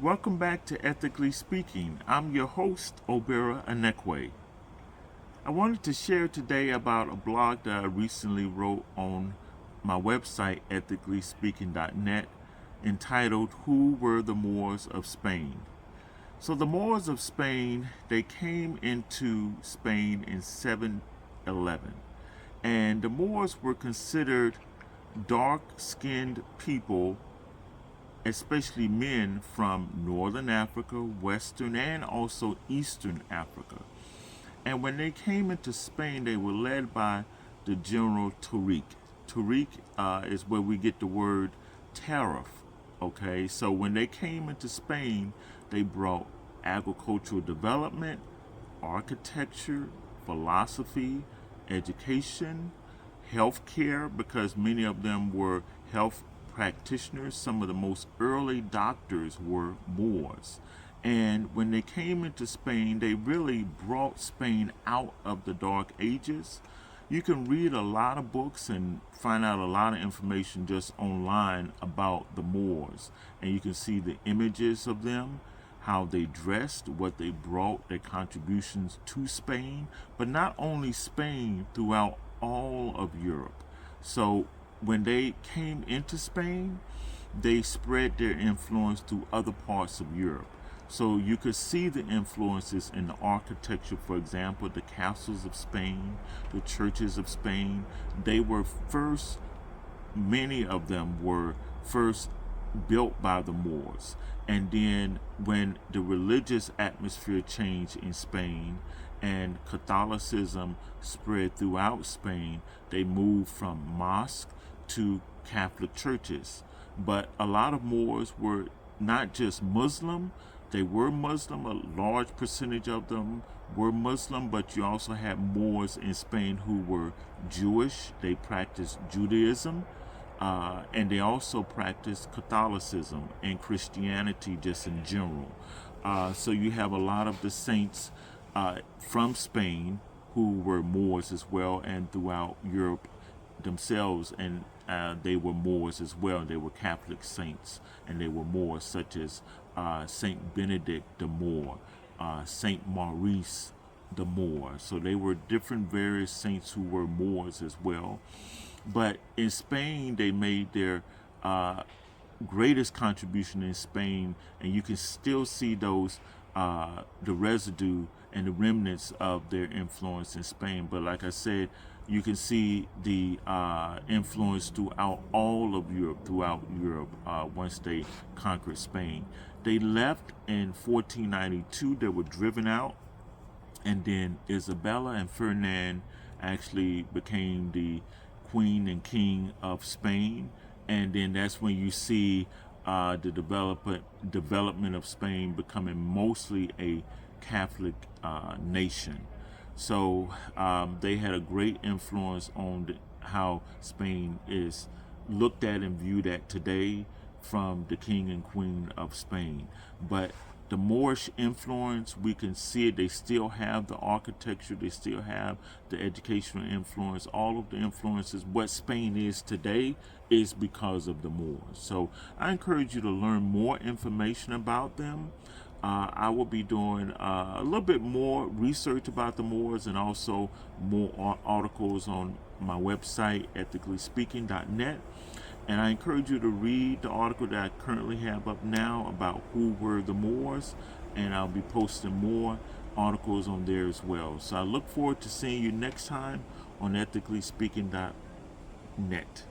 Welcome back to Ethically Speaking. I'm your host, Obera Anekwe. I wanted to share today about a blog that I recently wrote on my website, ethicallyspeaking.net, entitled Who Were the Moors of Spain? So the Moors of Spain, they came into Spain in 711. And the Moors were considered dark-skinned people, especially men from northern Africa, western, and also eastern Africa. And when they came into Spain, they were led by the general Tariq. Tariq is where we get the word tariff. Okay, so when they came into Spain, they brought agricultural development, architecture, philosophy, education, healthcare, because many of them were health practitioners. Some of the most early doctors were Moors. And when they came into Spain, they really brought Spain out of the Dark Ages. You can read a lot of books and find out a lot of information just online about the Moors. And you can see the images of them, how they dressed, what they brought, their contributions to Spain, but not only Spain, throughout all of Europe. So when they came into Spain, they spread their influence to other parts of Europe. So you could see the influences in the architecture, for example, the castles of Spain, the churches of Spain. They were first, many of them were first built by the Moors. And then when the religious atmosphere changed in Spain and Catholicism spread throughout Spain, they moved from mosque to Catholic churches. But a lot of Moors were not just Muslim, they were Muslim, a large percentage of them were Muslim, but you also had Moors in Spain who were Jewish. They practiced Judaism, and they also practiced Catholicism and Christianity just in general. So you have a lot of the saints from Spain who were Moors as well, and throughout Europe themselves, and they were Moors as well. They were Catholic saints, and they were Moors, such as Saint Benedict the Moor, Saint Maurice the Moor. So they were different various saints who were Moors as well. But in Spain, they made their greatest contribution in Spain, and you can still see those the residue and the remnants of their influence in Spain. But like I said, you can see the influence throughout all of Europe, once they conquered Spain. They left in 1492. They were driven out, and then Isabella and Ferdinand actually became the queen and king of Spain. And then that's when you see the development of Spain becoming mostly a Catholic nation. So they had a great influence on how Spain is looked at and viewed at today from the king and queen of Spain. But the Moorish influence, we can see it. They still have the architecture, they still have the educational influence. All of the influences, what Spain is today, is because of the Moors. So I encourage you to learn more information about them. I will be doing a little bit more research about the Moors, and also more articles on my website, ethicallyspeaking.net. And I encourage you to read the article that I currently have up now about who were the Moors, and I'll be posting more articles on there as well. So I look forward to seeing you next time on ethicallyspeaking.net.